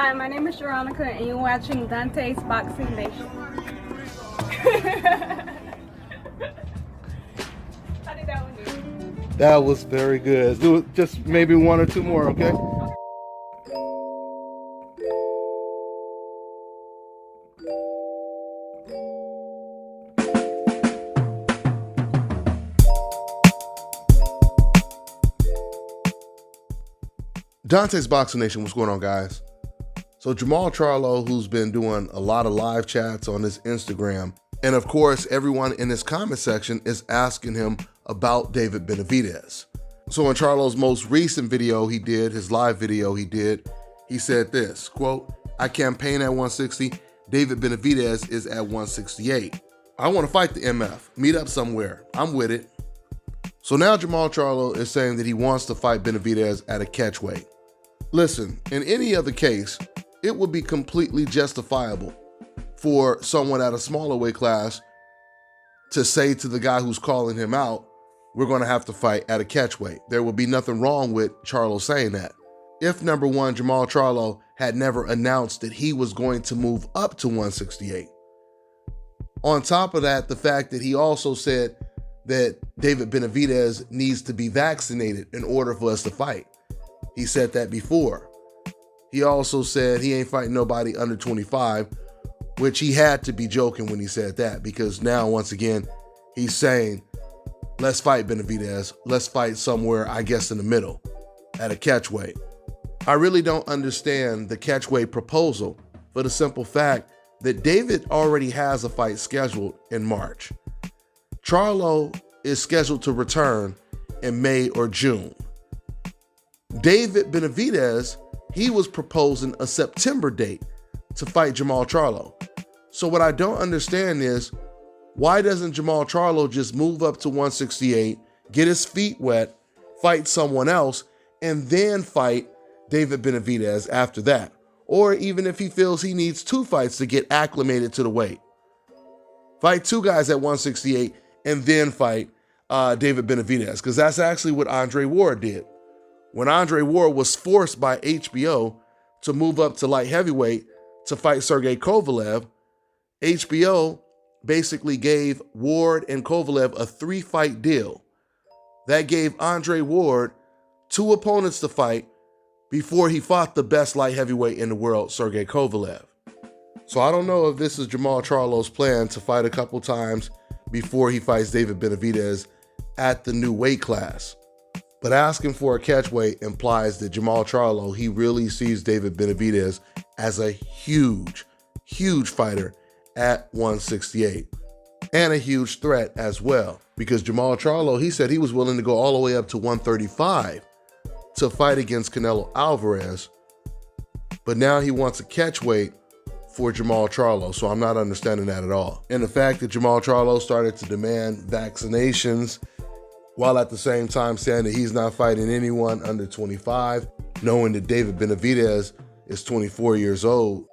Hi, my name is Veronica, and you're watching Dante's Boxing Nation. How did that one do? That was very good. Do it just maybe one or two more, okay? Dante's Boxing Nation, what's going on, guys? So Jermall Charlo, who's been doing a lot of live chats on his Instagram, and of course, everyone in his comment section is asking him about David Benavidez. So in Charlo's most recent video he did, his live video he did, he said this, quote, "I campaign at 160, David Benavidez is at 168. I want to fight the MF, meet up somewhere, I'm with it." So now Jermall Charlo is saying that he wants to fight Benavidez at a catchweight. Listen, in any other case, it would be completely justifiable for someone at a smaller weight class to say to the guy who's calling him out, we're going to have to fight at a catchweight. There would be nothing wrong with Charlo saying that. If number one, Jermall Charlo had never announced that he was going to move up to 168. On top of that, the fact that he also said that David Benavidez needs to be vaccinated in order for us to fight. He said that before. He also said he ain't fighting nobody under 25, which he had to be joking when he said that, because now, once again, he's saying, let's fight Benavidez. Let's fight somewhere, I guess, in the middle, at a catchweight. I really don't understand the catchweight proposal for the simple fact that David already has a fight scheduled in March. Charlo is scheduled to return in May or June. David Benavidez, he was proposing a September date to fight Jermall Charlo. So what I don't understand is, why doesn't Jermall Charlo just move up to 168, get his feet wet, fight someone else, and then fight David Benavidez after that? Or even if he feels he needs two fights to get acclimated to the weight. Fight two guys at 168 and then fight David Benavidez, because that's actually what Andre Ward did. When Andre Ward was forced by HBO to move up to light heavyweight to fight Sergey Kovalev, HBO basically gave Ward and Kovalev a 3-fight deal. That gave Andre Ward 2 opponents to fight before he fought the best light heavyweight in the world, Sergey Kovalev. So I don't know if this is Jermall Charlo's plan to fight a couple times before he fights David Benavidez at the new weight class. But asking for a catchweight implies that Jermall Charlo, he really sees David Benavidez as a huge, huge fighter at 168. And a huge threat as well. Because Jermall Charlo, he said he was willing to go all the way up to 135 to fight against Canelo Alvarez. But now he wants a catchweight for Jermall Charlo, so I'm not understanding that at all. And the fact that Jermall Charlo started to demand vaccinations while at the same time saying that he's not fighting anyone under 25, knowing that David Benavidez is 24 years old.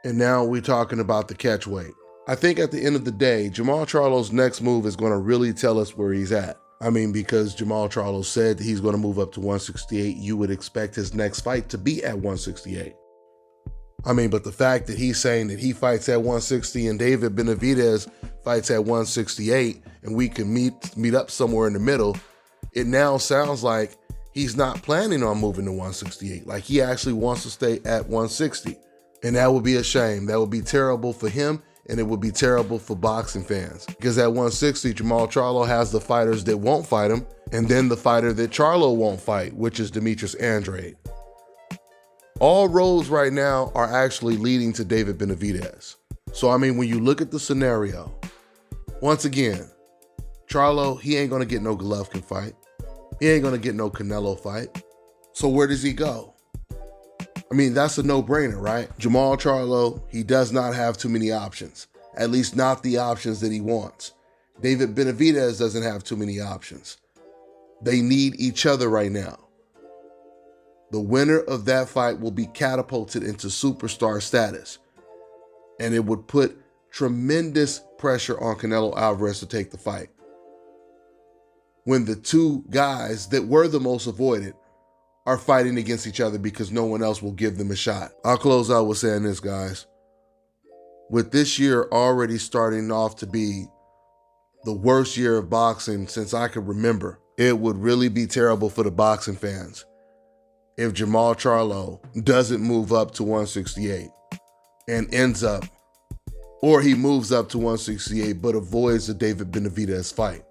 And now we're talking about the catchweight. I think at the end of the day, Jermall Charlo's next move is going to really tell us where he's at. I mean, because Jermall Charlo said that he's going to move up to 168, you would expect his next fight to be at 168. I mean, but the fact that he's saying that he fights at 160 and David Benavidez fights at 168 and we can meet up somewhere in the middle, it now sounds like he's not planning on moving to 168. Like he actually wants to stay at 160. And that would be a shame. That would be terrible for him, and it would be terrible for boxing fans. Because at 160, Jermall Charlo has the fighters that won't fight him, and then the fighter that Charlo won't fight, which is Demetrius Andrade. All roads right now are actually leading to David Benavidez. So, I mean, when you look at the scenario, once again, Charlo, he ain't gonna get no Golovkin fight. He ain't gonna get no Canelo fight. So where does he go? I mean, that's a no-brainer, right? Jermall Charlo, he does not have too many options, at least not the options that he wants. David Benavidez doesn't have too many options. They need each other right now. The winner of that fight will be catapulted into superstar status, and it would put tremendous pressure on Canelo Alvarez to take the fight. When the two guys that were the most avoided are fighting against each other because no one else will give them a shot. I'll close out with saying this, guys. With this year already starting off to be the worst year of boxing since I can remember, it would really be terrible for the boxing fans if Jermall Charlo doesn't move up to 168 and ends up, or he moves up to 168 but avoids the David Benavidez fight.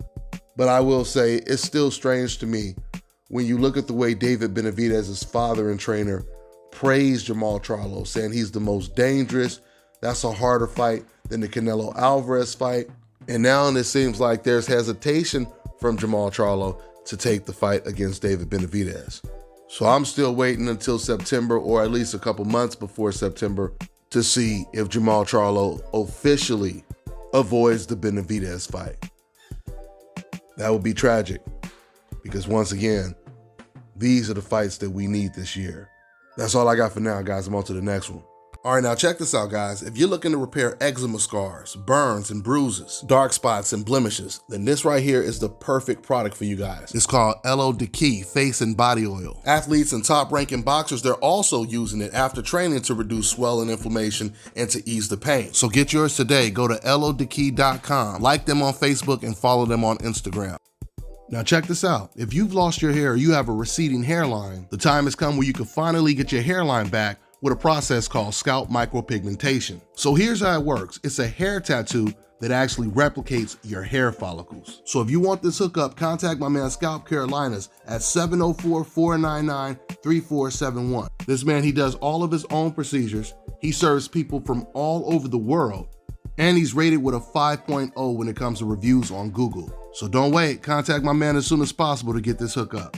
But I will say it's still strange to me when you look at the way David Benavidez's father and trainer praised Jermall Charlo, saying he's the most dangerous, that's a harder fight than the Canelo Alvarez fight. And now it seems like there's hesitation from Jermall Charlo to take the fight against David Benavidez. So I'm still waiting until September, or at least a couple months before September, to see if Jermall Charlo officially avoids the Benavidez fight. That would be tragic, because once again, these are the fights that we need this year. That's all I got for now, guys. I'm on to the next one. All right, now check this out, guys. If you're looking to repair eczema scars, burns and bruises, dark spots and blemishes, then this right here is the perfect product for you guys. It's called Elo Diki Face and Body Oil. Athletes and top-ranking boxers, they're also using it after training to reduce swelling, inflammation, and to ease the pain. So get yours today. Go to elodiki.com, like them on Facebook, and follow them on Instagram. Now check this out. If you've lost your hair or you have a receding hairline, the time has come where you can finally get your hairline back with a process called scalp micropigmentation. So here's how it works. It's a hair tattoo that actually replicates your hair follicles. So if you want this hookup, contact my man Scalp Carolinas at 704-499-3471. This man, he does all of his own procedures. He serves people from all over the world, and he's rated with a 5.0 when it comes to reviews on Google. So don't wait, contact my man as soon as possible to get this hookup.